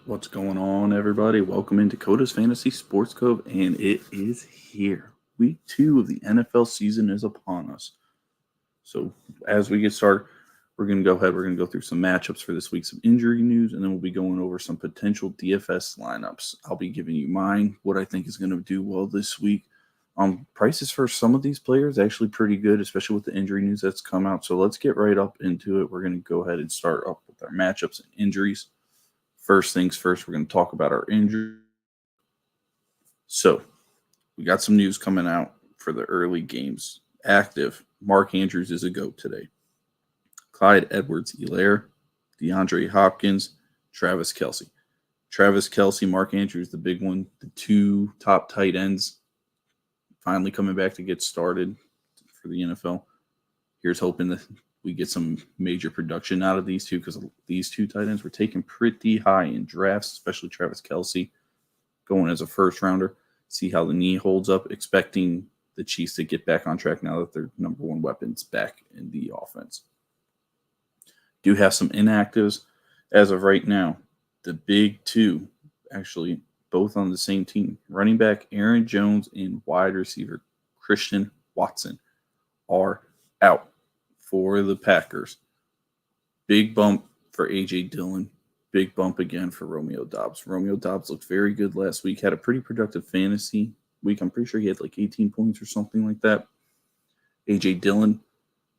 What's going on, everybody? Welcome into Coda's Fantasy Sports Cove, and it is here. Week 2 of the NFL season is upon us. So, as we get started, we're going to go ahead. We're going to go through some matchups for this week, some injury news, and then we'll be going over some potential DFS lineups. I'll be giving you mine, what I think is going to do well this week. Prices for some of these players actually pretty good, especially with the injury news that's come out. So let's get right up into it. We're going to go ahead and start up with our matchups and injuries. First things first, we're going to talk about our injury. So, we got some news coming out for the early games. Active, Mark Andrews is a GOAT today. Clyde Edwards-Helaire, DeAndre Hopkins, Travis Kelce. Travis Kelce, Mark Andrews, the big one. The two top tight ends finally coming back to get started for the NFL. Here's hoping that we get some major production out of these two, because these two tight ends were taken pretty high in drafts, especially Travis Kelce going as a first rounder. See how the knee holds up, expecting the Chiefs to get back on track now that their number one weapon's back in the offense. Do have some inactives as of right now. The big two, actually, both on the same team. Running back Aaron Jones and wide receiver Christian Watson are out for the Packers. Big bump for A.J. Dillon. Big bump again for Romeo Doubs. Romeo Doubs looked very good last week. Had a pretty productive fantasy week. I'm pretty sure he had like 18 points or something like that. A.J. Dillon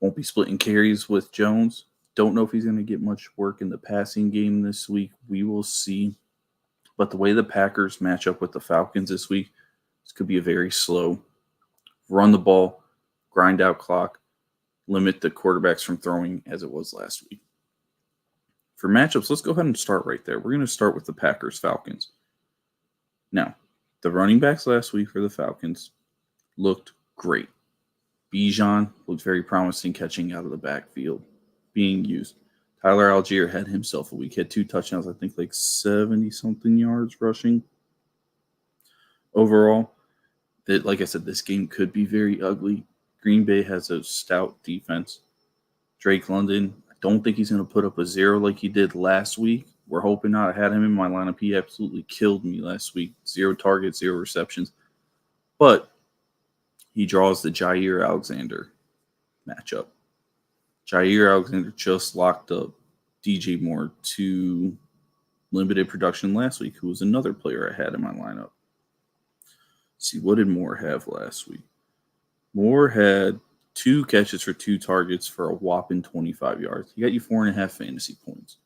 won't be splitting carries with Jones. Don't know if he's going to get much work in the passing game this week. We will see. But the way the Packers match up with the Falcons this week, this could be a very slow run the ball, grind out clock, limit the quarterbacks from throwing as it was last week. For matchups, let's go ahead and start right there. We're going to start with the Packers-Falcons. Now, the running backs last week for the Falcons looked great. Bijan looked very promising catching out of the backfield, being used. Tyler Algier had himself a week. He had 2 touchdowns, I think like 70-something yards rushing. Overall, like I said, this game could be very ugly. Green Bay has a stout defense. Drake London, I don't think he's going to put up a 0 like he did last week. We're hoping not. I had him in my lineup. He absolutely killed me last week. 0 targets, 0 receptions. But he draws the Jair Alexander matchup. Jair Alexander just locked up DJ Moore to limited production last week, who was another player I had in my lineup. Let's see, what did Moore have last week? Moore had 2 catches for 2 targets for a whopping 25 yards. He got you 4.5 fantasy points.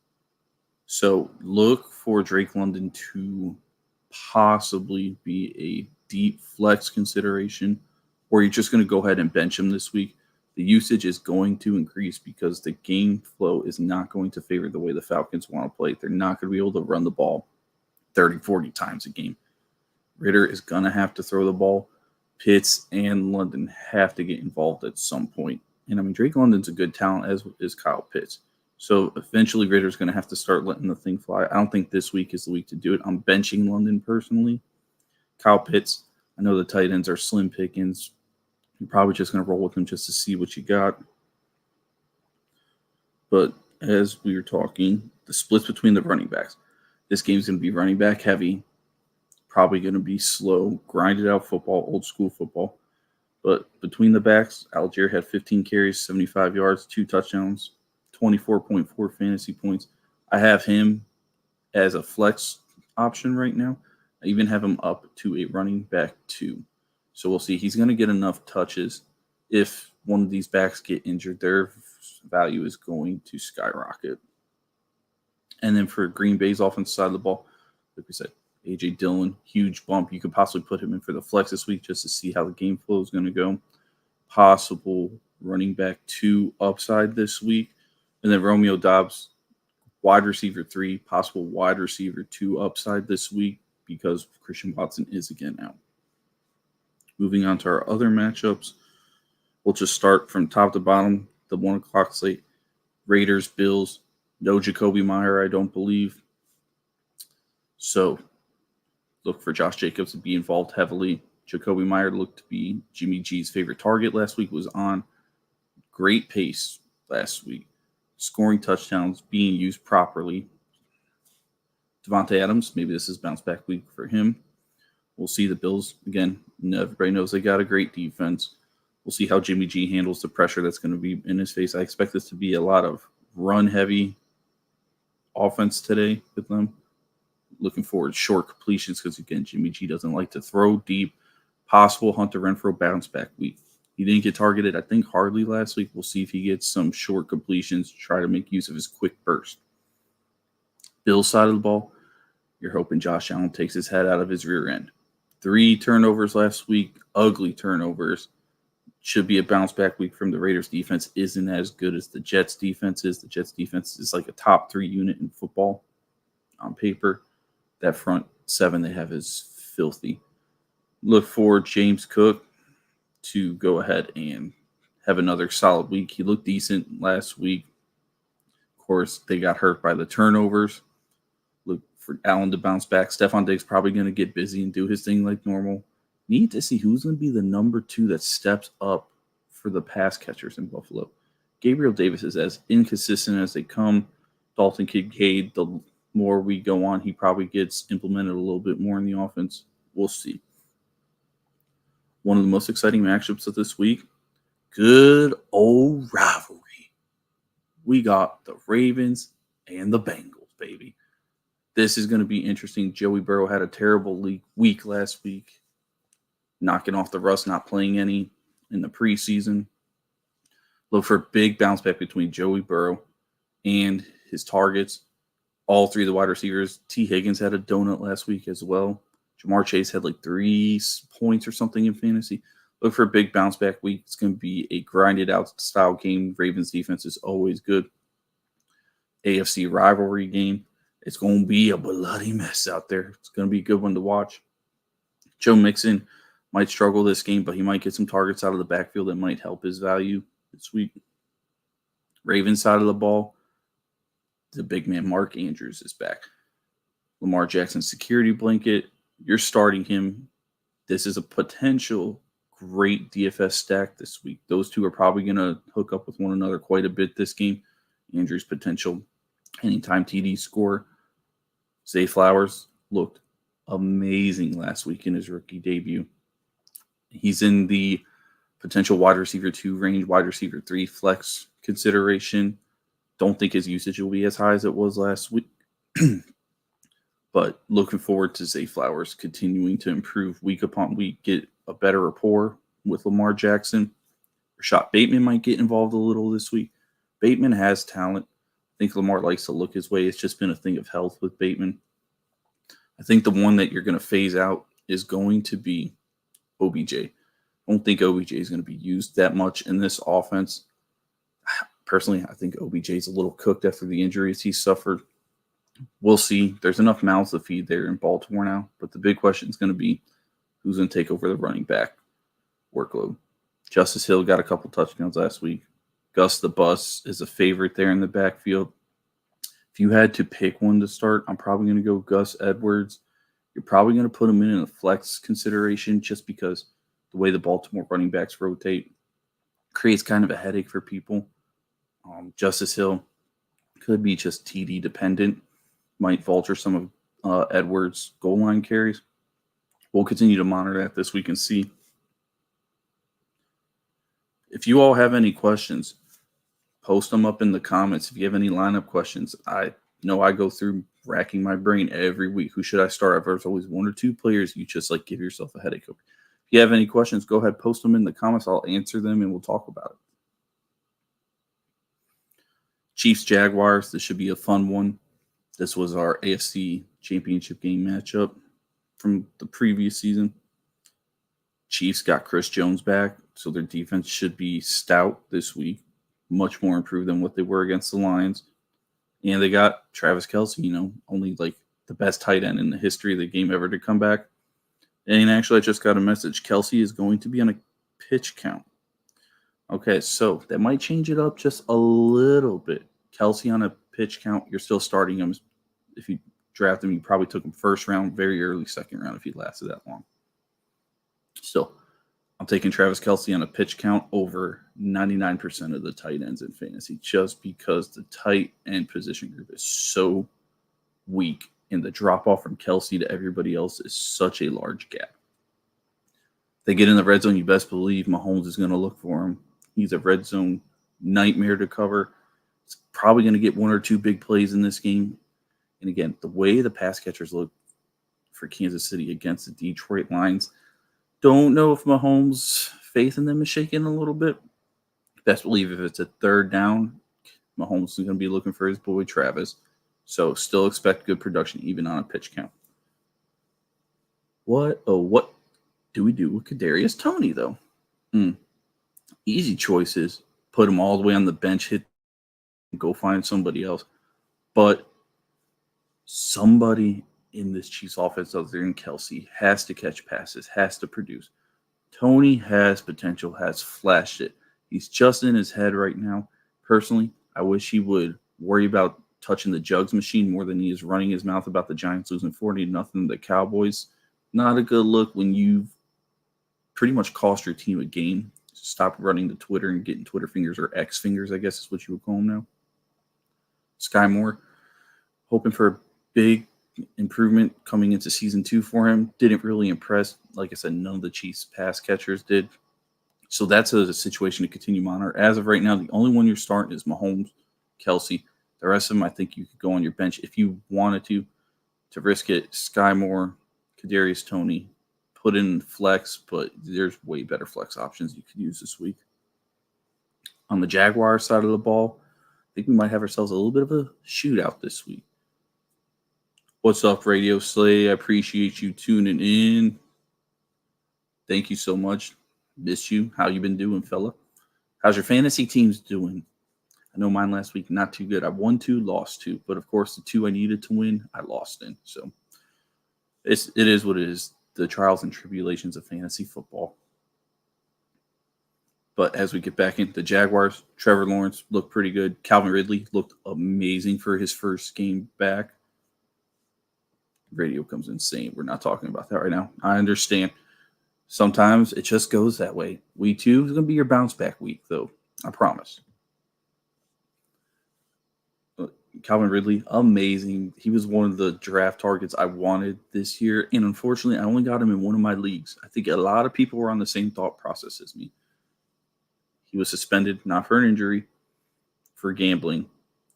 So look for Drake London to possibly be a deep flex consideration, or you're just going to go ahead and bench him this week. The usage is going to increase because the game flow is not going to favor the way the Falcons want to play. They're not going to be able to run the ball 30, 40 times a game. Ritter is going to have to throw the ball. Pitts and London have to get involved at some point. And I mean, Drake London's a good talent, as is Kyle Pitts. So eventually Ritter's going to have to start letting the thing fly. I don't think this week is the week to do it. I'm benching London personally. Kyle Pitts, I know the tight ends are slim pickings. You're probably just going to roll with him just to see what you got. But as we were talking, the splits between the running backs. This game's going to be running back heavy. Probably going to be slow, grinded out football, old school football. But between the backs, Algier had 15 carries, 75 yards, 2 touchdowns, 24.4 fantasy points. I have him as a flex option right now. I even have him up to a running back 2. So we'll see. He's going to get enough touches. If one of these backs get injured, their value is going to skyrocket. And then for Green Bay's offensive side of the ball, like we said, A.J. Dillon, huge bump. You could possibly put him in for the flex this week just to see how the game flow is going to go. Possible running back 2 upside this week. And then Romeo Doubs, wide receiver 3, possible wide receiver 2 upside this week because Christian Watson is again out. Moving on to our other matchups, we'll just start from top to bottom. The 1 o'clock slate, Raiders, Bills. No Jacoby Meyer, I don't believe. So look for Josh Jacobs to be involved heavily. Jacoby Meyer looked to be Jimmy G's favorite target last week, was on great pace last week, scoring touchdowns, being used properly. Devontae Adams, maybe this is bounce back week for him. We'll see the Bills. Again, everybody knows they got a great defense. We'll see how Jimmy G handles the pressure that's going to be in his face. I expect this to be a lot of run-heavy offense today with them. Looking forward to short completions because, again, Jimmy G doesn't like to throw deep. Possible Hunter Renfrow bounce back week. He didn't get targeted, I think, hardly last week. We'll see if he gets some short completions to try to make use of his quick burst. Bills side of the ball, you're hoping Josh Allen takes his head out of his rear end. 3 turnovers last week, ugly turnovers. Should be a bounce back week from the Raiders defense. Isn't as good as the Jets defense is. The Jets defense is like a top 3 unit in football on paper. That front 7 they have is filthy. Look for James Cook to go ahead and have another solid week. He looked decent last week. Of course, they got hurt by the turnovers. Look for Allen to bounce back. Stephon Diggs probably going to get busy and do his thing like normal. Need to see who's going to be the number 2 that steps up for the pass catchers in Buffalo. Gabriel Davis is as inconsistent as they come. Dalton Kincaid, the more we go on, he probably gets implemented a little bit more in the offense. We'll see. One of the most exciting matchups of this week, good old rivalry. We got the Ravens and the Bengals, baby. This is going to be interesting. Joey Burrow had a terrible week last week, knocking off the rust, not playing any in the preseason. Look for a big bounce back between Joey Burrow and his targets. All 3 of the wide receivers. T. Higgins had a donut last week as well. Jamar Chase had like 3 points or something in fantasy. Look for a big bounce back week. It's going to be a grinded out style game. Ravens defense is always good. AFC rivalry game. It's going to be a bloody mess out there. It's going to be a good one to watch. Joe Mixon might struggle this game, but he might get some targets out of the backfield that might help his value this week. Ravens side of the ball, the big man Mark Andrews is back. Lamar Jackson's security blanket. You're starting him. This is a potential great DFS stack this week. Those 2 are probably going to hook up with one another quite a bit this game. Andrews' potential anytime TD score. Zay Flowers looked amazing last week in his rookie debut. He's in the potential wide receiver 2 range, wide receiver 3 flex consideration. Don't think his usage will be as high as it was last week. But looking forward to Zay Flowers continuing to improve week upon week, get a better rapport with Lamar Jackson. Rashad Bateman might get involved a little this week. Bateman has talent. I think Lamar likes to look his way. It's just been a thing of health with Bateman. I think the one that you're going to phase out is going to be OBJ. I don't think OBJ is going to be used that much in this offense. Personally, I think OBJ is a little cooked after the injuries he suffered. We'll see. There's enough mouths to feed there in Baltimore now. But the big question is going to be who's going to take over the running back workload. Justice Hill got a couple touchdowns last week. Gus the Bus is a favorite there in the backfield. If you had to pick one to start, I'm probably going to go Gus Edwards. You're probably going to put him in a flex consideration just because the way the Baltimore running backs rotate creates kind of a headache for people. Justice Hill could be just TD dependent. Might vulture some of Edwards' goal line carries. We'll continue to monitor that this week and see. If you all have any questions, post them up in the comments. If you have any lineup questions, I know I go through racking my brain every week. Who should I start? There's always 1 or 2 players you just like give yourself a headache over. If you have any questions, go ahead, post them in the comments. I'll answer them and we'll talk about it. Chiefs Jaguars, this should be a fun one. This was our AFC championship game matchup from the previous season. Chiefs got Chris Jones back, so their defense should be stout this week, much more improved than what they were against the Lions. And they got Travis Kelce, only like the best tight end in the history of the game ever to come back. And actually, I just got a message. Kelce is going to be on a pitch count. Okay, so that might change it up just a little bit. Kelce on a pitch count, you're still starting him. If you draft him, you probably took him first round, very early second round if he lasted that long. Still, I'm taking Travis Kelce on a pitch count over 99% of the tight ends in fantasy just because the tight end position group is so weak and the drop-off from Kelsey to everybody else is such a large gap. They get in the red zone, you best believe Mahomes is going to look for him. He's a red zone nightmare to cover. He's probably going to get 1 or 2 big plays in this game. And again, the way the pass catchers look for Kansas City against the Detroit Lions, don't know if Mahomes' faith in them is shaking a little bit. Best believe if it's a third down, Mahomes is going to be looking for his boy Travis. So still expect good production even on a pitch count. What do we do with Kadarius Toney, though? Easy choices. Put him all the way on the bench, hit, go find somebody else. But somebody in this Chiefs offense other than Kelsey has to catch passes, has to produce. Toney has potential, has flashed it. He's just in his head right now. Personally, I wish he would worry about touching the jugs machine more than he is running his mouth about the Giants losing 40-0 to the Cowboys. Not a good look when you've pretty much cost your team a game. Stop running the Twitter and getting Twitter fingers, or X fingers, I guess is what you would call them now. Sky Moore, hoping for a big improvement coming into season 2 for him. Didn't really impress. Like I said, none of the Chiefs pass catchers did. So that's a situation to continue monitor. As of right now, the only one you're starting is Mahomes, Kelsey. The rest of them, I think you could go on your bench if you wanted to risk it. Sky Moore, Kadarius Toney, put in flex, but there's way better flex options you could use this week. On the Jaguars side of the ball, I think we might have ourselves a little bit of a shootout this week. What's up, Radio Slay? I appreciate you tuning in. Thank you so much. Miss you. How you been doing, fella? How's your fantasy teams doing? I know mine last week, not too good. I won 2, lost 2. But, of course, the 2 I needed to win, I lost in. So it is what it is. The trials and tribulations of fantasy football. But as we get back into the Jaguars, Trevor Lawrence looked pretty good. Calvin Ridley looked amazing for his first game back. Radio comes insane. We're not talking about that right now. I understand. Sometimes it just goes that way. Week 2 is going to be your bounce back week, though. I promise. Calvin Ridley, amazing. He was one of the draft targets I wanted this year. And unfortunately, I only got him in one of my leagues. I think a lot of people were on the same thought process as me. He was suspended, not for an injury, for gambling.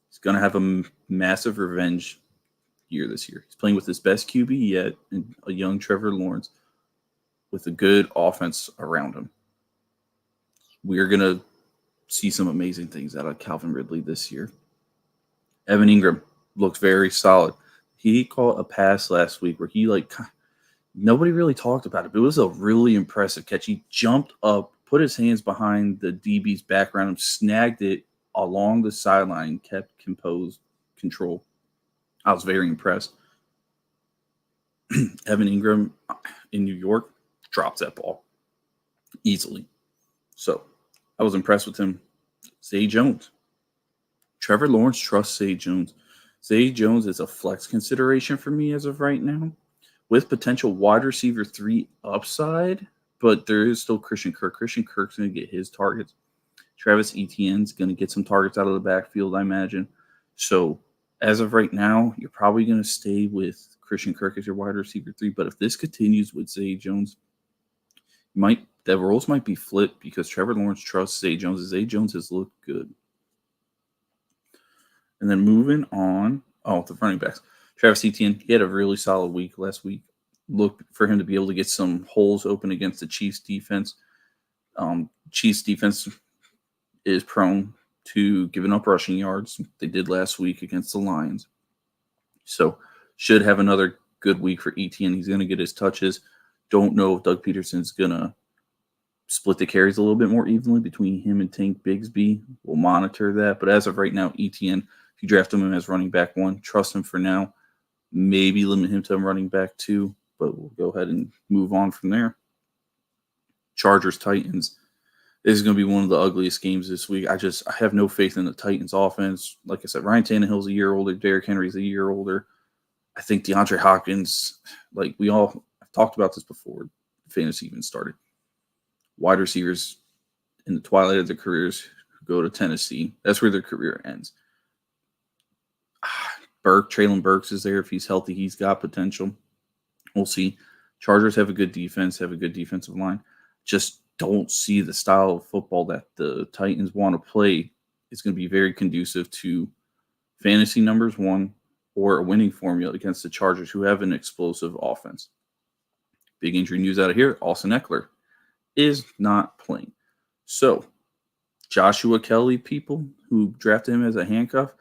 He's going to have a massive revenge year this year. He's playing with his best QB yet, and a young Trevor Lawrence with a good offense around him. We're going to see some amazing things out of Calvin Ridley this year. Evan Ingram looks very solid. He caught a pass last week where he, nobody really talked about it, but it was a really impressive catch. He jumped up, put his hands behind the DB's back around him, snagged it along the sideline, kept composed control. I was very impressed. Evan Ingram in New York drops that ball easily. So I was impressed with him. Zay Jones. Trevor Lawrence trusts Zay Jones. Zay Jones is a flex consideration for me as of right now, with potential wide receiver 3 upside, but there is still Christian Kirk. Christian Kirk's going to get his targets. Travis Etienne's going to get some targets out of the backfield, I imagine. So as of right now, you're probably going to stay with Christian Kirk as your wide receiver 3, but if this continues with Zay Jones, the roles might be flipped because Trevor Lawrence trusts Zay Jones. Zay Jones has looked good. And then moving on, the running backs. Travis Etienne, he had a really solid week last week. Look for him to be able to get some holes open against the Chiefs defense. Chiefs defense is prone to giving up rushing yards. They did last week against the Lions. So should have another good week for Etienne. He's going to get his touches. Don't know if Doug Peterson's going to split the carries a little bit more evenly between him and Tank Bigsby. We'll monitor that. But as of right now, Etienne, if you draft him as running back 1, trust him for now. Maybe limit him to running back 2, but we'll go ahead and move on from there. Chargers, Titans. This is going to be one of the ugliest games this week. I have no faith in the Titans offense. Like I said, Ryan Tannehill's a year older. Derrick Henry's a year older. I think DeAndre Hopkins, I've talked about this before fantasy even started. Wide receivers in the twilight of their careers who go to Tennessee. That's where their career ends. Traylon Burks is there. If he's healthy, he's got potential. We'll see. Chargers have a good defense, have a good defensive line. Just don't see the style of football that the Titans want to play is going to be very conducive to fantasy numbers, one, or a winning formula against the Chargers, who have an explosive offense. Big injury news out of here. Austin Eckler is not playing. So, Joshua Kelly, people who drafted him as a handcuff,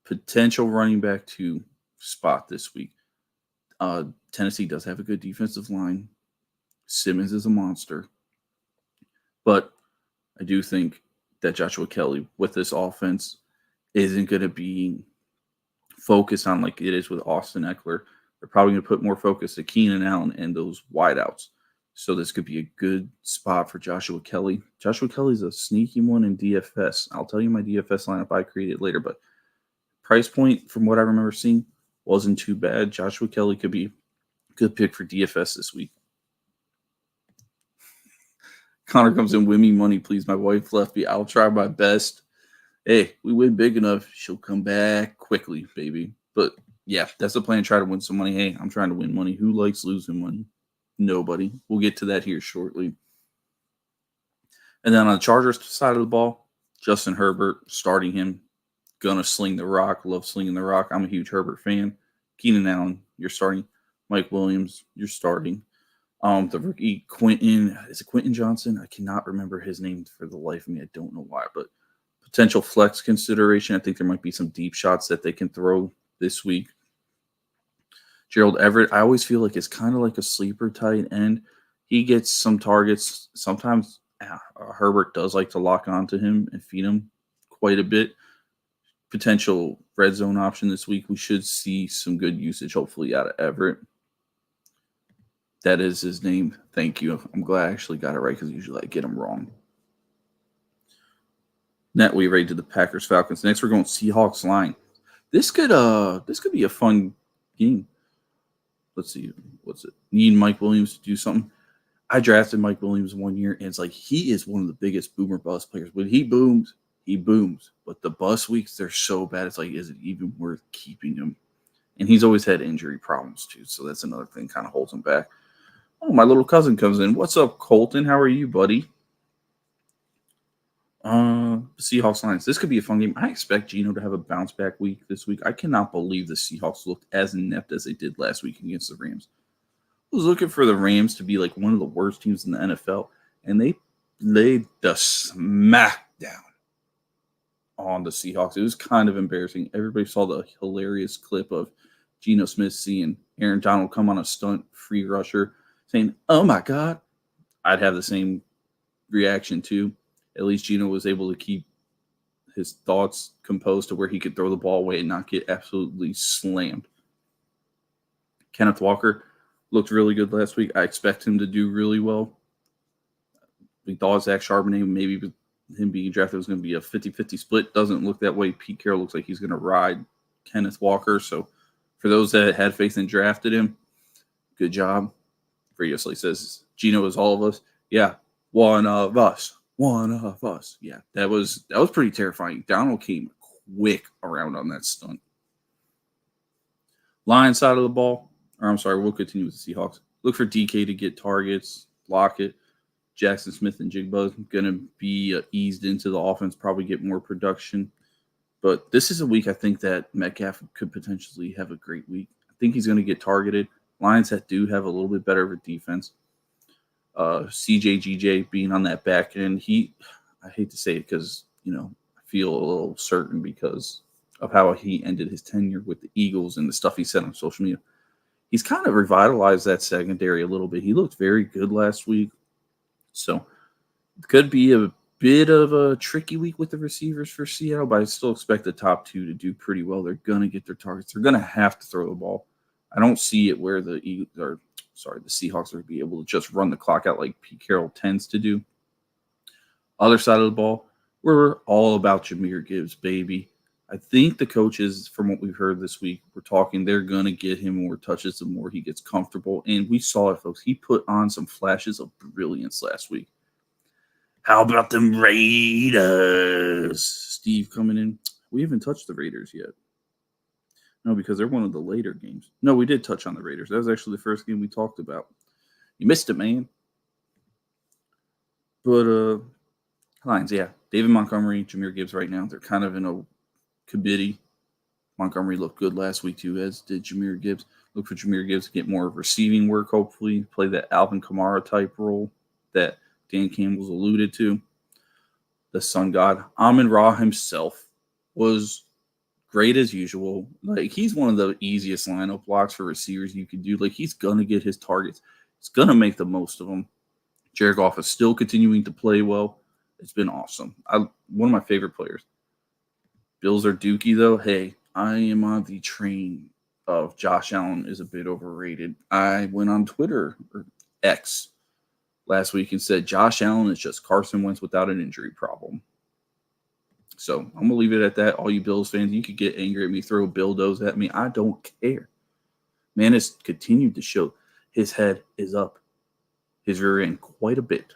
potential running back 2 spot this week. Tennessee does have a good defensive line. Simmons is a monster. But I do think that Joshua Kelly, with this offense, isn't going to be focused on like it is with Austin Eckler. They're probably going to put more focus to Keenan Allen and those wideouts. So this could be a good spot for Joshua Kelly. Joshua Kelly's a sneaky one in DFS. I'll tell you my DFS lineup I created later, but price point from what I remember seeing wasn't too bad. Joshua Kelly could be a good pick for DFS this week. Connor comes in, win me money, please. My wife left me. I'll try my best. Hey, we win big enough, she'll come back quickly, baby. But yeah, that's the plan. Try to win some money. Hey, I'm trying to win money. Who likes losing money? Nobody. We'll get to that here shortly. And then on the Chargers side of the ball, Justin Herbert, starting him. Gonna sling the rock. Love slinging the rock. I'm a huge Herbert fan. Keenan Allen, you're starting. Mike Williams, you're starting. The rookie Quentin, is it Quentin Johnson? I cannot remember his name for the life of me. I don't know why, but potential flex consideration. I think there might be some deep shots that they can throw this week. Gerald Everett, I always feel like it's kind of like a sleeper tight end. He gets some targets. Sometimes Herbert does like to lock onto him and feed him quite a bit. Potential red zone option this week. We should see some good usage, hopefully, out of Everett. That is his name. Thank you. I'm glad I actually got it right because usually I get them wrong. Net we rated the Packers Falcons. Next we're going Seahawks line. This could be a fun game. Let's see. What's it? Need Mike Williams to do something. I drafted Mike Williams 1 year, and it's like he is one of the biggest boomer bust players. When he booms, he booms. But the bust weeks, they're so bad. It's like, is it even worth keeping him? And he's always had injury problems too, so that's another thing kind of holds him back. Oh, my little cousin comes in. What's up, Colton? How are you, buddy? Seahawks Lions. This could be a fun game. I expect Geno to have a bounce back week this week. I cannot believe the Seahawks looked as inept as they did last week against the Rams. I was looking for the Rams to be like one of the worst teams in the NFL, and they laid the smackdown on the Seahawks. It was kind of embarrassing. Everybody saw the hilarious clip of Geno Smith seeing Aaron Donald come on a stunt free rusher saying, "Oh my God." I'd have the same reaction too. At least Geno was able to keep his thoughts composed to where he could throw the ball away and not get absolutely slammed. Kenneth Walker looked really good last week. I expect him to do really well. We thought Zach Charbonnet, maybe with him being drafted, was going to be a 50-50 split. Doesn't look that way. Pete Carroll looks like he's going to ride Kenneth Walker. So for those that had faith and drafted him, good job. Previously says, Geno is all of us. Yeah, one of us. One of us. Yeah, that was pretty terrifying. Donald came quick around on that stunt. Lions side of the ball, or I'm sorry, we'll continue with the Seahawks. Look for DK to get targets, Lockett, Jackson Smith, and Jigba going to be eased into the offense, probably get more production. But this is a week I think that Metcalf could potentially have a great week. I think he's going to get targeted. Lions that do have a little bit better of a defense. CJ being on that back end, I hate to say it because, I feel a little certain because of how he ended his tenure with the Eagles and the stuff he said on social media. He's kind of revitalized that secondary a little bit. He looked very good last week. So it could be a bit of a tricky week with the receivers for Seattle, but I still expect the top two to do pretty well. They're going to get their targets. They're going to have to throw the ball. I don't see it where the Seahawks are going to be able to just run the clock out like Pete Carroll tends to do. Other side of the ball, we're all about Jahmyr Gibbs, baby. I think the coaches, from what we've heard this week, we're talking they're going to get him more touches the more he gets comfortable. And we saw it, folks. He put on some flashes of brilliance last week. How about them Raiders? Steve coming in. We haven't touched the Raiders yet. No, because they're one of the later games. No, we did touch on the Raiders. That was actually the first game we talked about. You missed it, man. But Lions, yeah. David Montgomery, Jahmyr Gibbs right now, they're kind of in a committee. Montgomery looked good last week too, as did Jahmyr Gibbs. Look for Jahmyr Gibbs to get more receiving work, hopefully. Play that Alvin Kamara type role that Dan Campbell's alluded to. The sun god. Amon-Ra himself was great as usual. Like, he's one of the easiest lineup blocks for receivers you can do. Like, he's going to get his targets. He's going to make the most of them. Jared Goff is still continuing to play well. It's been awesome. One of my favorite players. Bills are dookie, though. Hey, I am on the train of Josh Allen is a bit overrated. I went on Twitter, or X, last week and said Josh Allen is just Carson Wentz without an injury problem. So I'm going to leave it at that. All you Bills fans, you could get angry at me, throw dildos at me. I don't care. Man has continued to show his head is up, his rear end quite a bit.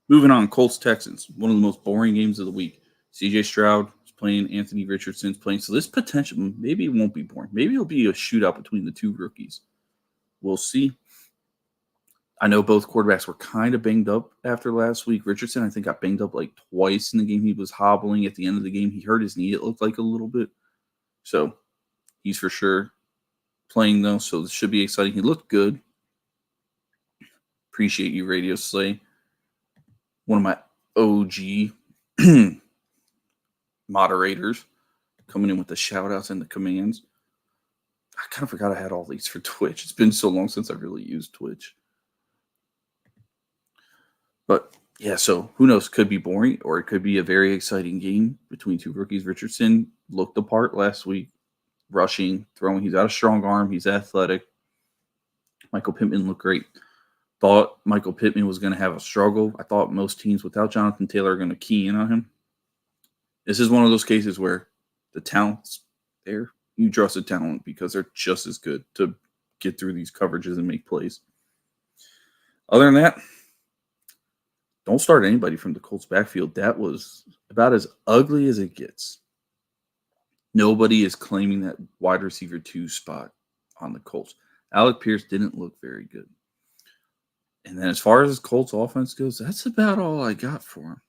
Moving on, Colts-Texans, one of the most boring games of the week. C.J. Stroud is playing, Anthony Richardson's playing. So this potential, maybe it won't be boring. Maybe it'll be a shootout between the two rookies. We'll see. I know both quarterbacks were kind of banged up after last week. Richardson, I think, got banged up like twice in the game. He was hobbling at the end of the game. He hurt his knee, it looked like, a little bit. So he's for sure playing, though. So this should be exciting. He looked good. Appreciate you, Radio Slay. One of my OG moderators coming in with the shout-outs and the commands. I kind of forgot I had all these for Twitch. It's been so long since I've really used Twitch. But, yeah, so who knows? Could be boring, or it could be a very exciting game between two rookies. Richardson looked the part last week, rushing, throwing. He's got a strong arm. He's athletic. Michael Pittman looked great. Thought Michael Pittman was going to have a struggle. I thought most teams without Jonathan Taylor are going to key in on him. This is one of those cases where the talent's there. You trust the talent because they're just as good to get through these coverages and make plays. Other than that, don't start anybody from the Colts backfield. That was about as ugly as it gets. Nobody is claiming that wide receiver 2 spot on the Colts. Alec Pierce didn't look very good. And then as far as Colts offense goes, that's about all I got for him.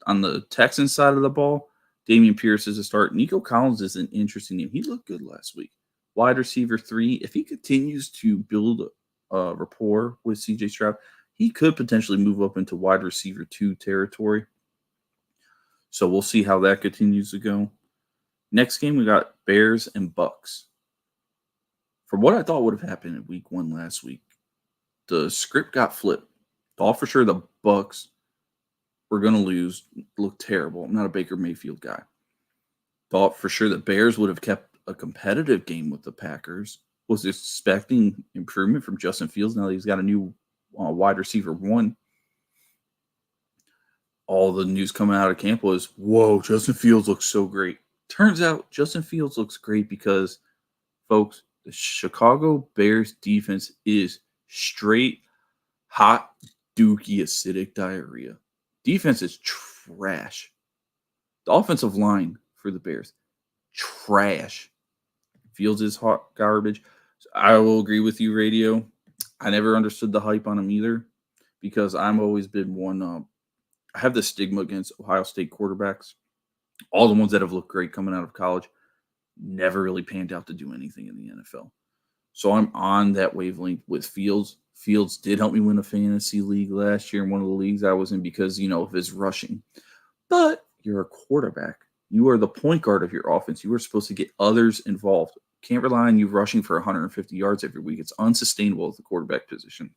On the Texans side of the ball, Dameon Pierce is a start. Nico Collins is an interesting name. He looked good last week. Wide receiver 3, if he continues to build a rapport with C.J. Stroud, he could potentially move up into wide receiver 2 territory. So we'll see how that continues to go. Next game, we got Bears and Bucks. For what I thought would have happened in week 1 last week, the script got flipped. Thought for sure the Bucks were going to lose. Looked terrible. I'm not a Baker Mayfield guy. Thought for sure the Bears would have kept a competitive game with the Packers. Was expecting improvement from Justin Fields. Now he's got a new wide receiver 1. All the news coming out of camp was, whoa, Justin Fields looks so great. Turns out Justin Fields looks great because, folks, the Chicago Bears defense is straight, hot, dookie, acidic diarrhea. Defense is trash. The offensive line for the Bears, trash. Fields is hot garbage. So I will agree with you, Radio. I never understood the hype on him either because I've always been one. I have the stigma against Ohio State quarterbacks. All the ones that have looked great coming out of college never really panned out to do anything in the NFL. So I'm on that wavelength with Fields. Fields did help me win a fantasy league last year in one of the leagues I was in because, of his rushing. But you're a quarterback. You are the point guard of your offense. You are supposed to get others involved. Can't rely on you rushing for 150 yards every week. It's unsustainable at the quarterback position.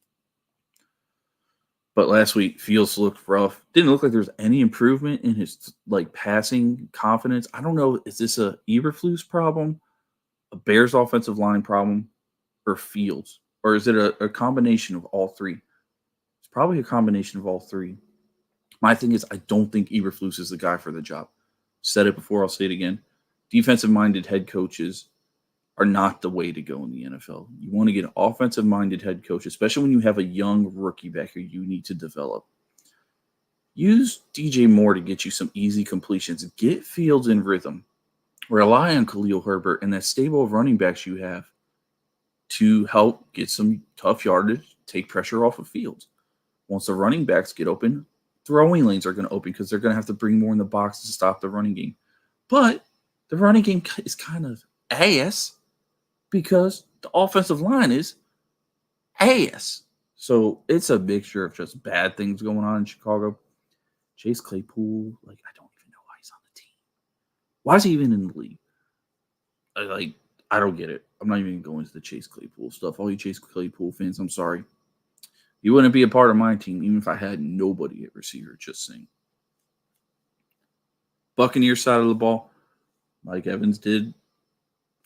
But last week, Fields looked rough. Didn't look like there was any improvement in his passing confidence. I don't know. Is this a Eberflus problem, a Bears offensive line problem, or Fields? Or is it a combination of all three? It's probably a combination of all three. My thing is, I don't think Eberflus is the guy for the job. Said it before, I'll say it again. Defensive-minded head coaches are not the way to go in the NFL. You want to get an offensive-minded head coach, especially when you have a young rookie back who you need to develop. Use DJ Moore to get you some easy completions. Get Fields in rhythm. Rely on Khalil Herbert and that stable of running backs you have to help get some tough yardage, take pressure off of Fields. Once the running backs get open, throwing lanes are going to open because they're going to have to bring more in the box to stop the running game. But the running game is kind of ass because the offensive line is ass. So it's a mixture of just bad things going on in Chicago. Chase Claypool, like, I don't even know why he's on the team. Why is he even in the league? I don't get it. I'm not even going to the Chase Claypool stuff. All you Chase Claypool fans, I'm sorry. You wouldn't be a part of my team even if I had nobody at receiver, just saying. Buccaneers side of the ball, Mike Evans did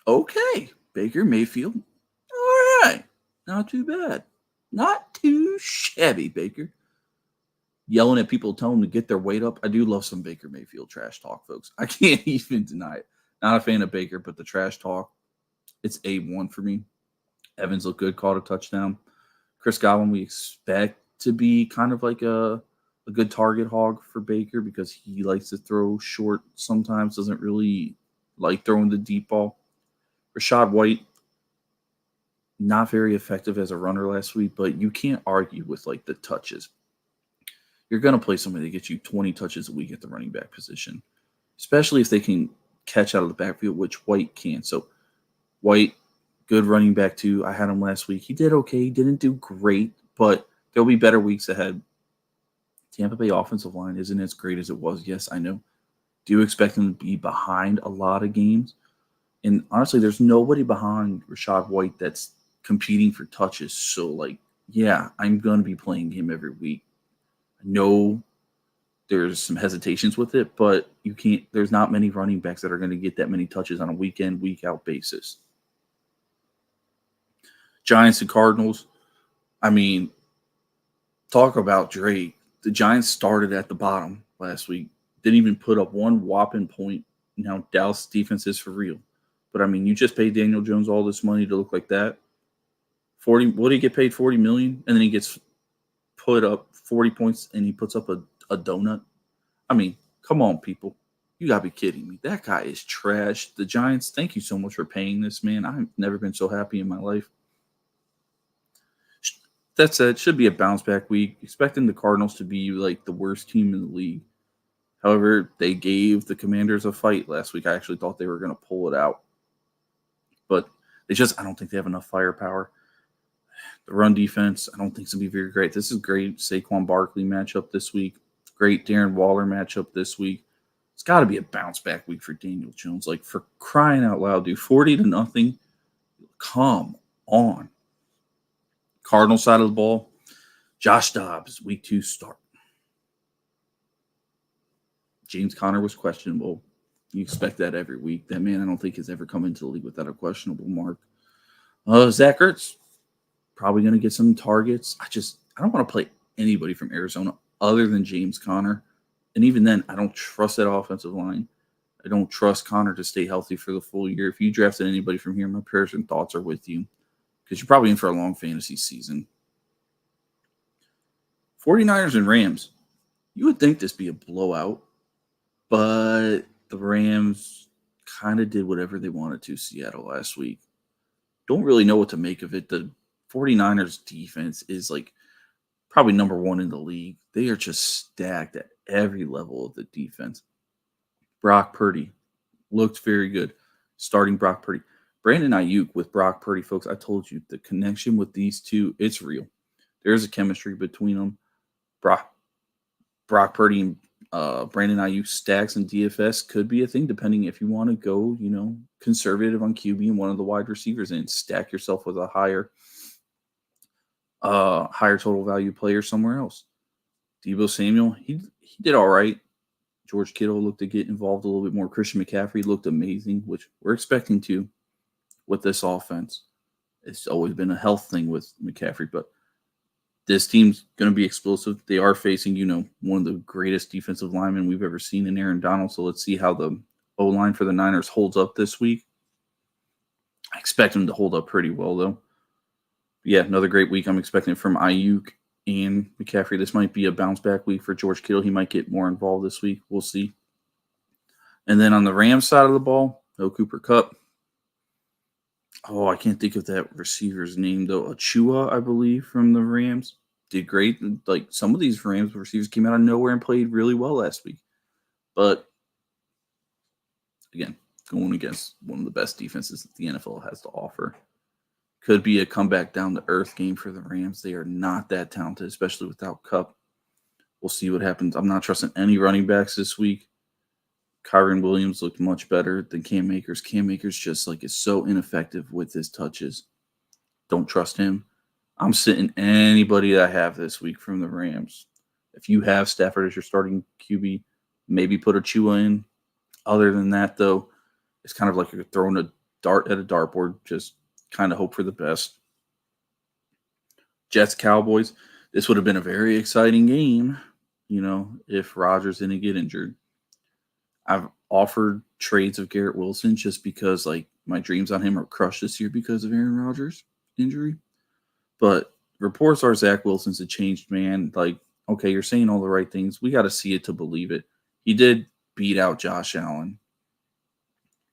okay. Baker Mayfield, all right. Not too bad. Not too shabby, Baker. Yelling at people, telling them to get their weight up. I do love some Baker Mayfield trash talk, folks. I can't even deny it. Not a fan of Baker, but the trash talk, it's A1 for me. Evans looked good, caught a touchdown. Chris Godwin, we expect to be kind of like a good target hog for Baker because he likes to throw short sometimes, doesn't really like throwing the deep ball. Rashad White, not very effective as a runner last week, but you can't argue with like the touches. You're going to play somebody that gets you 20 touches a week at the running back position, especially if they can catch out of the backfield, which White can. So White, good running back too. I had him last week. He did okay. He didn't do great, but there'll be better weeks ahead. Tampa Bay offensive line isn't as great as it was. Yes, I know. Do you expect them to be behind a lot of games? And honestly, there's nobody behind Rashad White that's competing for touches. So, like, yeah, I'm going to be playing him every week. I know there's some hesitations with it, but you can't. There's not many running backs that are going to get that many touches on a week in, week out basis. Giants and Cardinals. I mean, talk about Drake. The Giants started at the bottom last week. Didn't even put up one whopping point. Now Dallas defense is for real. But I mean, you just paid Daniel Jones all this money to look like that. 40. What did he get paid? 40 million, and then he gets put up 40 points, and he puts up a donut. I mean, come on, people. You gotta be kidding me. That guy is trash. The Giants, thank you so much for paying this man. I've never been so happy in my life. That said, should be a bounce back week. Expecting the Cardinals to be like the worst team in the league. However, they gave the Commanders a fight last week. I actually thought they were going to pull it out. But I don't think they have enough firepower. The run defense, I don't think it's going to be very great. This is great Saquon Barkley matchup this week. Great Darren Waller matchup this week. It's got to be a bounce back week for Daniel Jones. Like, for crying out loud, dude, 40-0. Come on. Cardinal side of the ball, Josh Dobbs, week 2 start. James Conner was questionable. You expect that every week. That man, I don't think has ever come into the league without a questionable mark. Zach Ertz, probably going to get some targets. I don't want to play anybody from Arizona other than James Conner. And even then, I don't trust that offensive line. I don't trust Conner to stay healthy for the full year. If you drafted anybody from here, my prayers and thoughts are with you because you're probably in for a long fantasy season. 49ers and Rams. You would think this be a blowout, but the Rams kind of did whatever they wanted to Seattle last week. Don't really know what to make of it. The 49ers defense is like probably number 1 in the league. They are just stacked at every level of the defense. Brock Purdy looked very good. Starting Brock Purdy. Brandon Ayuk with Brock Purdy, folks. I told you the connection with these two, it's real. There's a chemistry between them. Brock Purdy and Brandon Ayuk stacks and DFS could be a thing, depending if you want to go, conservative on QB and one of the wide receivers and stack yourself with a higher total value player somewhere else. Deebo Samuel, he did all right. George Kittle looked to get involved a little bit more. Christian McCaffrey looked amazing, which we're expecting to with this offense. It's always been a health thing with McCaffrey, but this team's going to be explosive. They are facing, one of the greatest defensive linemen we've ever seen in Aaron Donald. So let's see how the O-line for the Niners holds up this week. I expect them to hold up pretty well, though. Yeah, another great week. I'm expecting from Ayuk and McCaffrey. This might be a bounce-back week for George Kittle. He might get more involved this week. We'll see. And then on the Rams side of the ball, No Cooper Cup. Oh, I can't think of that receiver's name though. Achua, I believe, from the Rams. Did great. Like some of these Rams receivers came out of nowhere and played really well last week. But again, going against one of the best defenses that the NFL has to offer. Could be a comeback down to earth game for the Rams. They are not that talented, especially without Cup. We'll see what happens. I'm not trusting any running backs this week. Kyron Williams looked much better than Cam Akers. Cam Akers just like is so ineffective with his touches. Don't trust him. I'm sitting anybody that I have this week from the Rams. If you have Stafford as your starting QB, maybe put Achua in. Other than that, though, it's kind of like you're throwing a dart at a dartboard. Just kind of hope for the best. Jets, Cowboys. This would have been a very exciting game, if Rodgers didn't get injured. I've offered trades of Garrett Wilson just because, my dreams on him are crushed this year because of Aaron Rodgers' injury. But reports are Zach Wilson's a changed man. Okay, you're saying all the right things. We got to see it to believe it. He did beat out Josh Allen,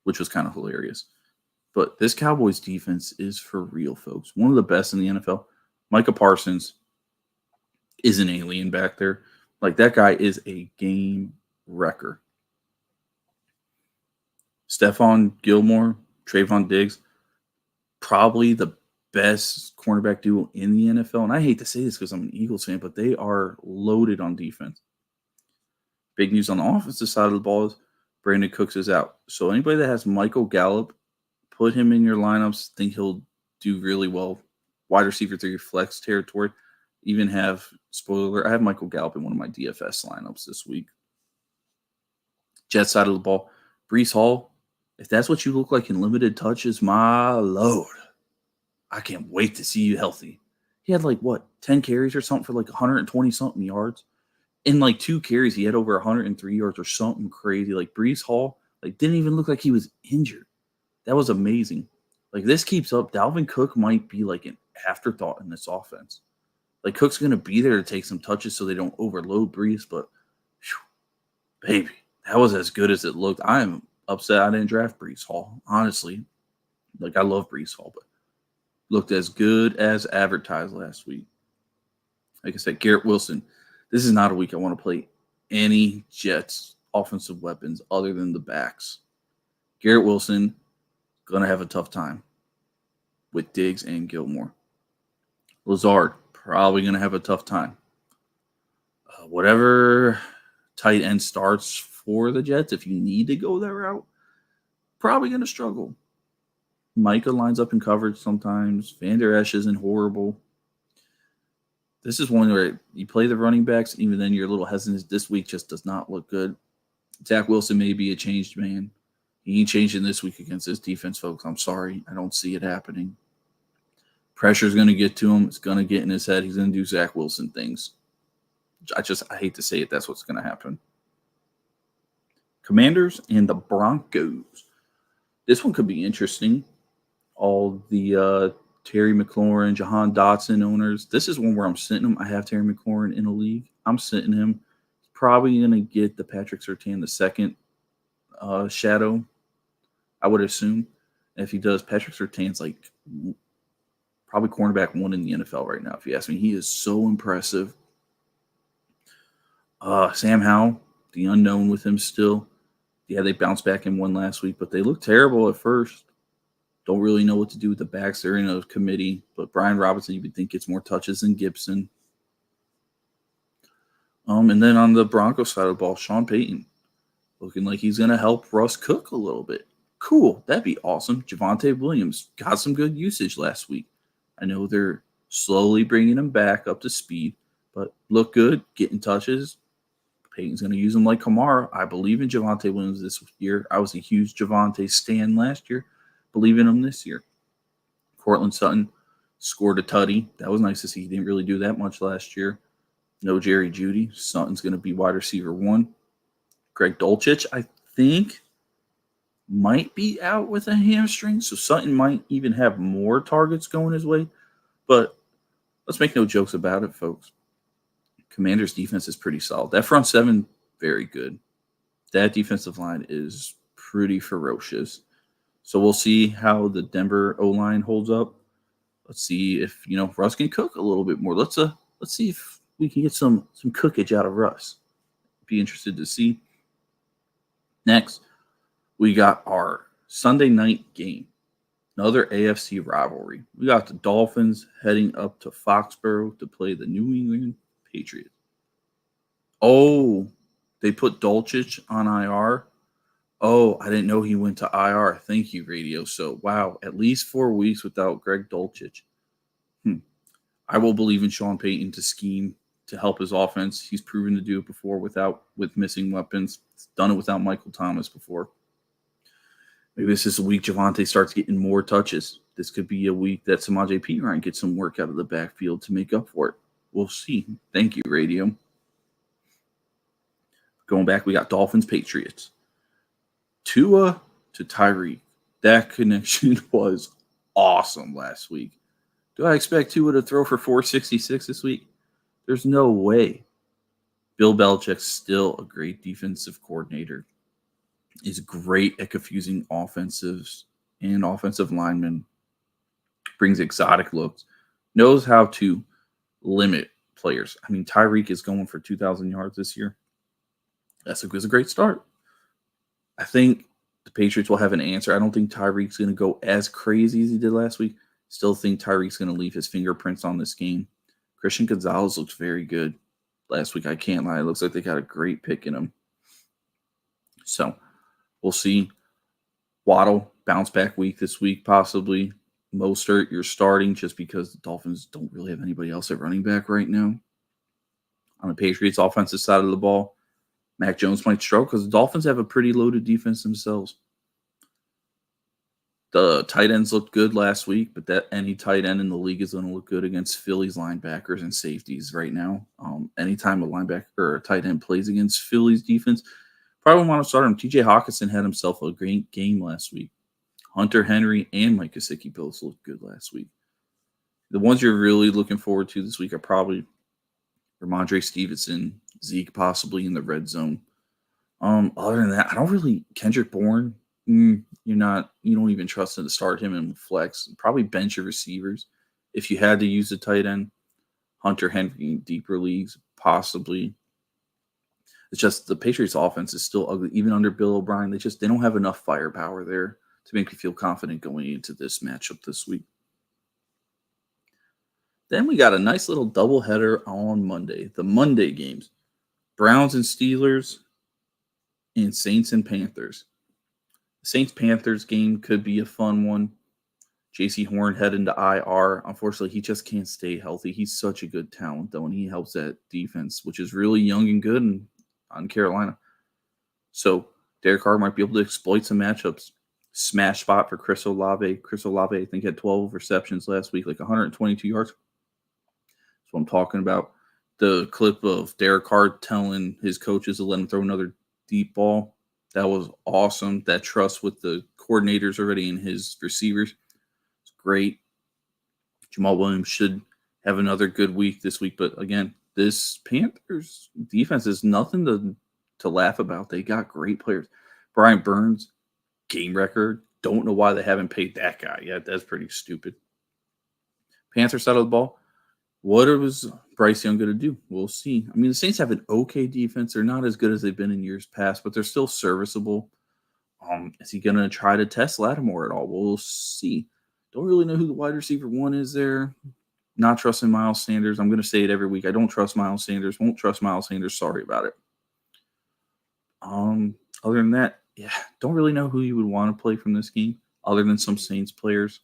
which was kind of hilarious. But this Cowboys defense is for real, folks. One of the best in the NFL. Micah Parsons is an alien back there. That guy is a game wrecker. Stephon Gilmore, Trayvon Diggs, probably the best cornerback duo in the NFL. And I hate to say this because I'm an Eagles fan, but they are loaded on defense. Big news on the offensive side of the ball is Brandon Cooks is out. So anybody that has Michael Gallup, put him in your lineups. Think he'll do really well. Wide receiver 3 flex territory. Even have, spoiler alert, I have Michael Gallup in one of my DFS lineups this week. Jet side of the ball, Breece Hall. If that's what you look like in limited touches, my Lord, I can't wait to see you healthy. He had 10 carries or something for 120-something yards. In 2 carries, he had over 103 yards or something crazy. Breece Hall, didn't even look like he was injured. That was amazing. This keeps up. Dalvin Cook might be an afterthought in this offense. Cook's going to be there to take some touches so they don't overload Breece, but baby, that was as good as it looked. I am upset I didn't draft Breece Hall, honestly. I love Breece Hall, but looked as good as advertised last week. Like I said, Garrett Wilson. This is not a week I want to play any Jets offensive weapons other than the backs. Garrett Wilson, going to have a tough time with Diggs and Gilmore. Lazard, probably going to have a tough time. Whatever tight end starts for the Jets, if you need to go that route, probably going to struggle. Micah lines up in coverage sometimes. Van Der Esch isn't horrible. This is one where you play the running backs, even then you're a little hesitant. This week just does not look good. Zach Wilson may be a changed man. He ain't changing this week against this defense, folks. I'm sorry. I don't see it happening. Pressure's going to get to him. It's going to get in his head. He's going to do Zach Wilson things. I hate to say it. That's what's going to happen. Commanders and the Broncos. This one could be interesting. All the Terry McLaurin, Jahan Dotson owners. This is one where I'm sitting him. I have Terry McLaurin in a league. I'm sitting him. Probably going to get the Patrick Surtain the second shadow, I would assume. And if he does, Patrick Surtain's probably cornerback 1 in the NFL right now, if you ask me. He is so impressive. Sam Howell, the unknown with him still. Yeah, they bounced back and won last week, but they looked terrible at first. Don't really know what to do with the backs. They're in a committee, but Brian Robinson, you would think, gets more touches than Gibson. And then on the Broncos side of the ball, Sean Payton, looking like he's going to help Russ cook a little bit. Cool. That'd be awesome. Javonte Williams got some good usage last week. I know they're slowly bringing him back up to speed, but look good, getting touches. Payton's going to use him like Kamara. I believe in Javonte Williams this year. I was a huge Javonte stan last year. Believe in him this year. Cortland Sutton scored a tutty. That was nice to see. He didn't really do that much last year. No Jerry Jeudy. Sutton's going to be wide receiver 1. Greg Dulcich, I think, might be out with a hamstring, so Sutton might even have more targets going his way. But let's make no jokes about it, folks. Commanders' defense is pretty solid. That front 7, very good. That defensive line is pretty ferocious. So we'll see how the Denver O-line holds up. Let's see if Russ can cook a little bit more. Let's see if we can get some cookage out of Russ. Be interested to see. Next, we got our Sunday night game. Another AFC rivalry. We got the Dolphins heading up to Foxborough to play the New England Patriots. Oh, they put Dulcich on IR. Oh, I didn't know he went to IR. Thank you, radio. So, wow, at least 4 weeks without Greg Dulcich. I will believe in Sean Payton to scheme to help his offense. He's proven to do it before with missing weapons. He's done it without Michael Thomas before. Maybe this is a week Javonte starts getting more touches. This could be a week that Samaje Perine gets some work out of the backfield to make up for it. We'll see. Thank you, radio. Going back, we got Dolphins, Patriots. Tua to Tyreek. That connection was awesome last week. Do I expect Tua to throw for 466 this week? There's no way. Bill Belichick's still a great defensive coordinator. He's great at confusing offensives and offensive linemen. Brings exotic looks. Knows how to limit players. I mean, Tyreek is going for 2,000 yards this year. That's a great start. I think the Patriots will have an answer. I don't think Tyreek's going to go as crazy as he did last week. Still think Tyreek's going to leave his fingerprints on this game. Christian Gonzalez looks very good last week. I can't lie. It looks like they got a great pick in him. So we'll see. Waddle, bounce back week this week, possibly. Mostert, you're starting just because the Dolphins don't really have anybody else at running back right now. On the Patriots' offensive side of the ball, Mac Jones might struggle because the Dolphins have a pretty loaded defense themselves. The tight ends looked good last week, but that any tight end in the league is going to look good against Philly's linebackers and safeties right now. Anytime a linebacker or a tight end plays against Philly's defense, probably want to start him. TJ Hawkinson had himself a great game last week. Hunter Henry and Mike Gesicki both looked good last week. The ones you're really looking forward to this week are probably Ramondre Stevenson, Zeke possibly in the red zone. Other than that, I don't really Kendrick Bourne. You don't even trust him to start him in flex. Probably bench your receivers. If you had to use a tight end, Hunter Henry in deeper leagues, possibly. It's just the Patriots offense is still ugly. Even under Bill O'Brien, they don't have enough firepower there to make me feel confident going into this matchup this week. Then we got a nice little doubleheader on Monday. The Monday games. Browns and Steelers and Saints and Panthers. The Saints-Panthers game could be a fun one. J.C. Horn heading to IR. Unfortunately, he just can't stay healthy. He's such a good talent, though, and he helps that defense, which is really young and good on Carolina. So Derek Carr might be able to exploit some matchups. Smash spot for Chris Olave. Chris Olave, I think, had 12 receptions last week, like 122 yards. That's what I'm talking about. The clip of Derek Carr telling his coaches to let him throw another deep ball. That was awesome. That trust with the coordinators already and his receivers. It's great. Jamal Williams should have another good week this week. But again, this Panthers defense is nothing to laugh about. They got great players. Brian Burns, game record. Don't know why they haven't paid that guy yet. That's pretty stupid. Panther side of the ball. What was Bryce Young going to do? We'll see. I mean, the Saints have an okay defense. They're not as good as they've been in years past, but they're still serviceable. Is he going to try to test Lattimore at all? We'll see. Don't really know who the wide receiver one is there. Not trusting Miles Sanders. I'm going to say it every week. I don't trust Miles Sanders. Won't trust Miles Sanders. Sorry about it. Other than that, don't really know who you would want to play from this game other than some Saints players.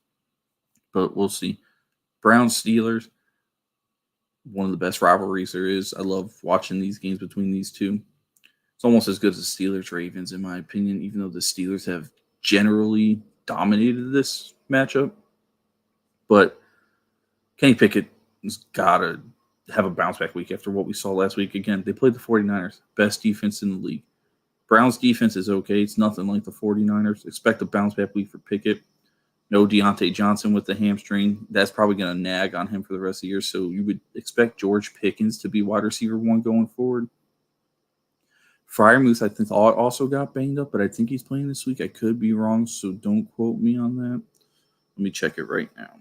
But we'll see. Browns, Steelers. One of the best rivalries there is. I love watching these games between these two. It's almost as good as the Steelers-Ravens, in my opinion, even though the Steelers have generally dominated this matchup. But Kenny Pickett has got to have a bounce-back week after what we saw last week. Again, they played the 49ers, best defense in the league. Browns' defense is okay. It's nothing like the 49ers. Expect a bounce-back week for Pickett. No Deontay Johnson with the hamstring. That's probably going to nag on him for the rest of the year. So you would expect George Pickens to be wide receiver one going forward. Fryermuth, I think, also got banged up, but I think he's playing this week. I could be wrong, so don't quote me on that. Let me check it right now.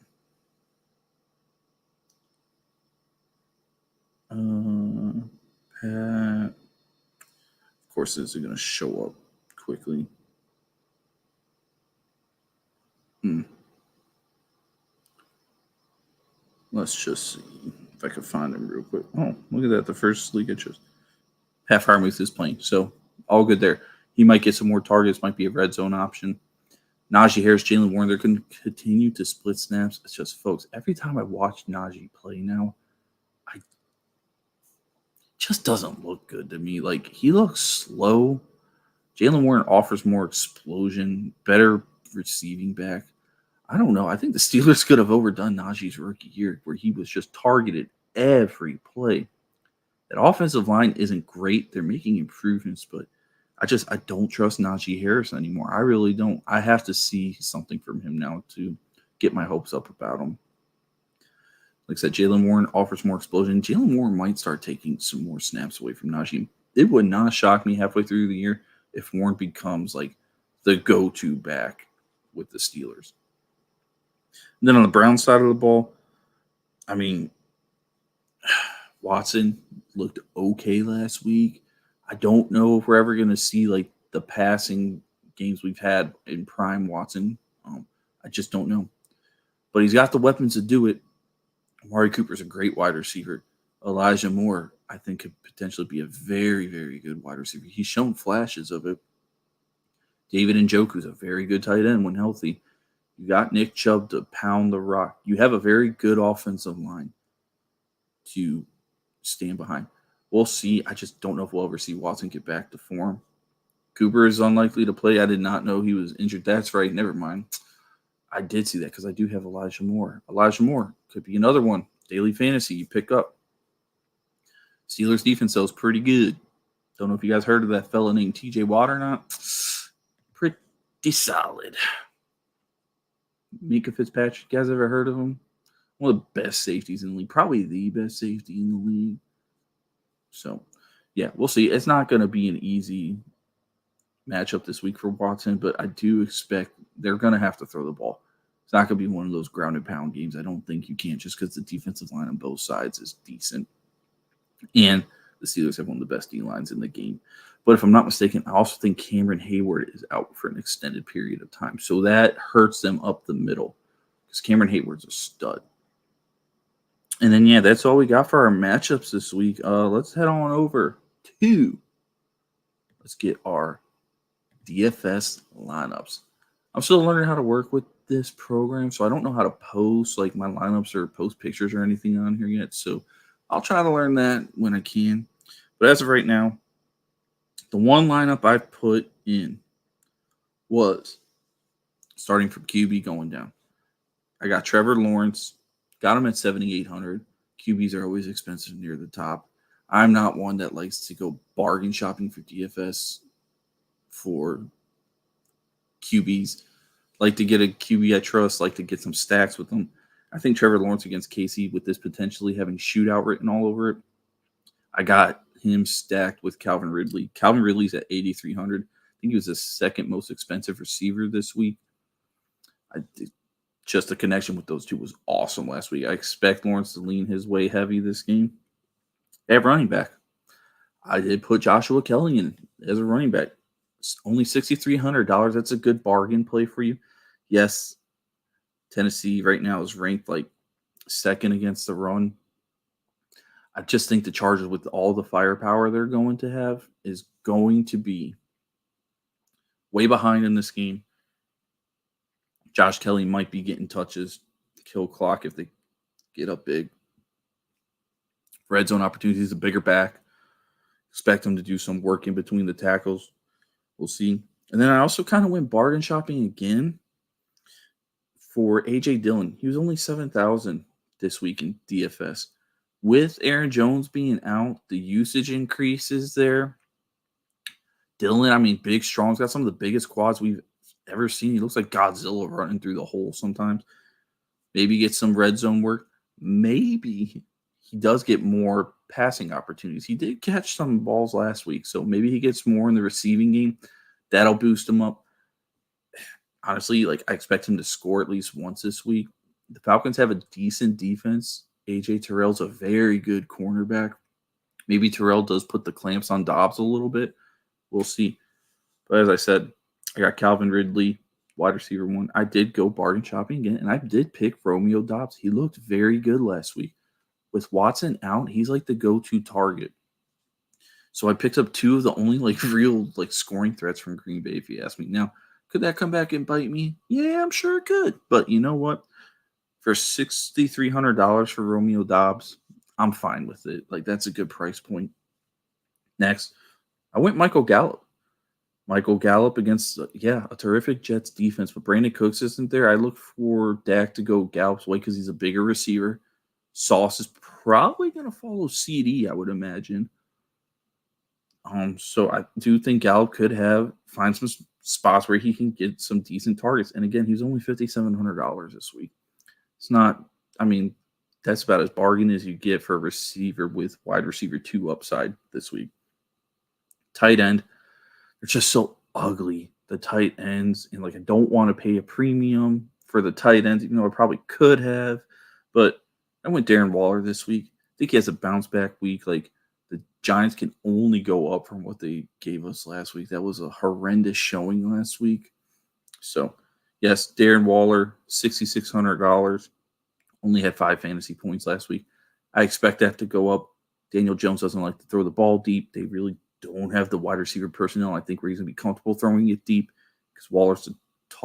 Pat. Of course, this is going to show up quickly. Let's just see if I can find him real quick. Oh, look at that. The first league I chose. Pat Fryermuth is playing, so all good there. He might get some more targets, might be a red zone option. Najee Harris, Jalen Warren, they're going to continue to split snaps. It's just, folks, every time I watch Najee play now, just doesn't look good to me. Like, he looks slow. Jalen Warren offers more explosion, better receiving back. I don't know. I think the Steelers could have overdone Najee's rookie year where he was just targeted every play. That offensive line isn't great. They're making improvements, but I don't trust Najee Harris anymore. I really don't. I have to see something from him now to get my hopes up about him. Like I said, Jalen Warren offers more explosion. Jalen Warren might start taking some more snaps away from Najee. It would not shock me halfway through the year if Warren becomes like the go-to back with the Steelers. And then on the Browns side of the ball, I mean, Watson looked okay last week. I don't know if we're ever going to see like the passing games we've had in prime Watson. I just don't know. But he's got the weapons to do it. Amari Cooper's a great wide receiver. Elijah Moore, I think, could potentially be a very, very good wide receiver. He's shown flashes of it. David Njoku's a very good tight end when healthy. You got Nick Chubb to pound the rock. You have a very good offensive line to stand behind. We'll see. I just don't know if we'll ever see Watson get back to form. Cooper is unlikely to play. I did not know he was injured. That's right. Never mind. I did see that because I do have Elijah Moore. Elijah Moore could be another one. Daily fantasy you pick up. Steelers defense though is pretty good. Don't know if you guys heard of that fella named TJ Watt or not. Pretty solid. Mika Fitzpatrick, you guys ever heard of him? One of the best safeties in the league. Probably the best safety in the league. So, yeah, we'll see. It's not going to be an easy matchup this week for Watson, but I do expect they're going to have to throw the ball. It's not going to be one of those ground and pound games. I don't think you can just because the defensive line on both sides is decent. And the Steelers have one of the best D-lines in the game. But if I'm not mistaken, I also think Cameron Hayward is out for an extended period of time. So that hurts them up the middle because Cameron Hayward's a stud. And then, yeah, that's all we got for our matchups this week. Let's head on over to – let's get our DFS lineups. I'm still learning how to work with this program, so I don't know how to post like my lineups or post pictures or anything on here yet. So I'll try to learn that when I can. But as of right now, the one lineup I put in was starting from QB going down. I got Trevor Lawrence, got him at 7,800. QBs are always expensive near the top. I'm not one that likes to go bargain shopping for DFS for QBs. Like to get a QB I trust, like to get some stacks with them. I think Trevor Lawrence against KC with this potentially having shootout written all over it. I got him stacked with Calvin Ridley. Calvin Ridley's at 8,300. I think he was the second most expensive receiver this week. Just the connection with those two was awesome last week. I expect Lawrence to lean his way heavy this game. At running back, I did put Joshua Kelly in as a running back. It's only $6,300. That's a good bargain play for you. Yes, Tennessee right now is ranked like second against the run. I just think the Chargers, with all the firepower they're going to have, is going to be way behind in this game. Josh Kelly might be getting touches, kill clock if they get up big. Red zone opportunities, a bigger back. Expect him to do some work in between the tackles. We'll see. And then I also kind of went bargain shopping again for A.J. Dillon. He was only $7,000 this week in DFS. With Aaron Jones being out, the usage increases there. Dillon, I mean, big, strong. He's got some of the biggest quads we've ever seen. He looks like Godzilla running through the hole sometimes. Maybe get some red zone work. Maybe he does get more passing opportunities. He did catch some balls last week, so maybe he gets more in the receiving game. That'll boost him up. Honestly, like I expect him to score at least once this week. The Falcons have a decent defense. AJ Terrell's a very good cornerback. Maybe Terrell does put the clamps on Dobbs a little bit. We'll see. But as I said, I got Calvin Ridley, wide receiver 1. I did go bargain shopping again, and I did pick Romeo Dobbs. He looked very good last week. With Watson out, he's like the go-to target. So I picked up 2 of the only real scoring threats from Green Bay, if you ask me. Now, could that come back and bite me? Yeah, I'm sure it could. But you know what? For $6,300 for Romeo Dobbs, I'm fine with it. That's a good price point. Next, I went Michael Gallup. Michael Gallup against, a terrific Jets defense. But Brandon Cooks isn't there. I look for Dak to go Gallup's way because he's a bigger receiver. Sauce is probably going to follow CD, I would imagine. So I do think Gallup could find some spots where he can get some decent targets. And again, he's only $5,700 this week. It's not, that's about as bargain as you get for a receiver with wide receiver 2 upside this week. Tight end, they're just so ugly, the tight ends. And I don't want to pay a premium for the tight ends, even though I probably could have. But I went Darren Waller this week. I think he has a bounce back week. The Giants can only go up from what they gave us last week. That was a horrendous showing last week. So, yes, Darren Waller, $6,600. Only had 5 fantasy points last week. I expect that to go up. Daniel Jones doesn't like to throw the ball deep. They really don't have the wide receiver personnel, I think, where he's going to be comfortable throwing it deep because Waller's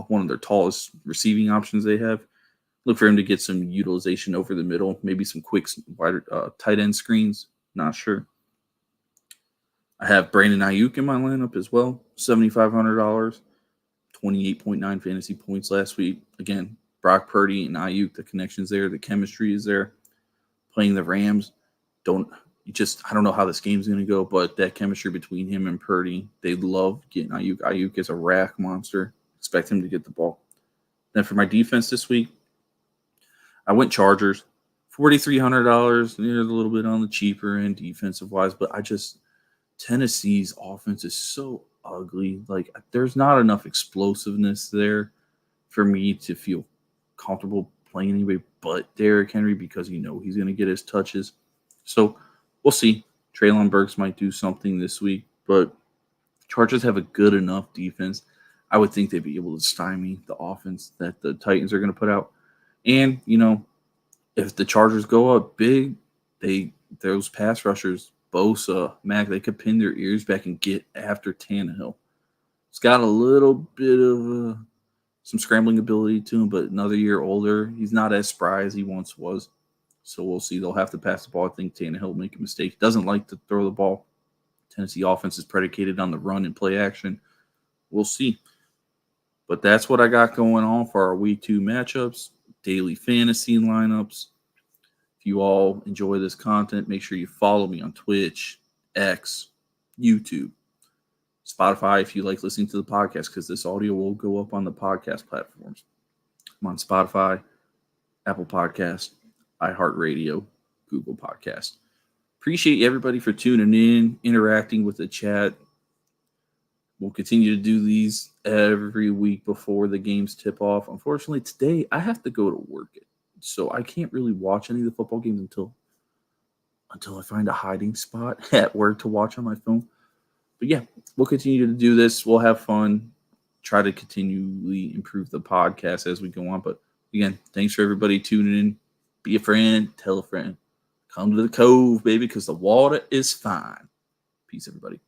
one of their tallest receiving options they have. Look for him to get some utilization over the middle, maybe some quick tight end screens. Not sure. I have Brandon Ayuk in my lineup as well, $7,500, 28.9 fantasy points last week. Again, Brock Purdy and Ayuk, the connection's there, the chemistry is there. Playing the Rams, I don't know how this game's going to go, but that chemistry between him and Purdy, they love getting Ayuk. Ayuk is a rack monster. Expect him to get the ball. Then for my defense this week, I went Chargers, $4,300. They're a little bit on the cheaper end defensive-wise, but Tennessee's offense is so ugly. There's not enough explosiveness there for me to feel comfortable playing anybody but Derrick Henry because he's going to get his touches. So we'll see. Treylon Burks might do something this week, but Chargers have a good enough defense. I would think they'd be able to stymie the offense that the Titans are going to put out. And, if the Chargers go up big, those pass rushers, Bosa, Mack, they could pin their ears back and get after Tannehill. He's got a little bit of some scrambling ability to him, but another year older. He's not as spry as he once was. So we'll see. They'll have to pass the ball. I think Tannehill will make a mistake. Doesn't like to throw the ball. Tennessee offense is predicated on the run and play action. We'll see. But that's what I got going on for our Week 2 matchups, daily fantasy lineups. If you all enjoy this content, make sure you follow me on Twitch, X, YouTube, Spotify if you like listening to the podcast because this audio will go up on the podcast platforms. I'm on Spotify, Apple Podcast, iHeartRadio, Google Podcast. Appreciate everybody for tuning in, interacting with the chat. We'll continue to do these every week before the games tip off. Unfortunately, today I have to go to work. So I can't really watch any of the football games until I find a hiding spot at work to watch on my phone. But yeah, we'll continue to do this. We'll have fun. Try to continually improve the podcast as we go on. But again, thanks for everybody tuning in. Be a friend. Tell a friend. Come to the Cove, baby, because the water is fine. Peace, everybody.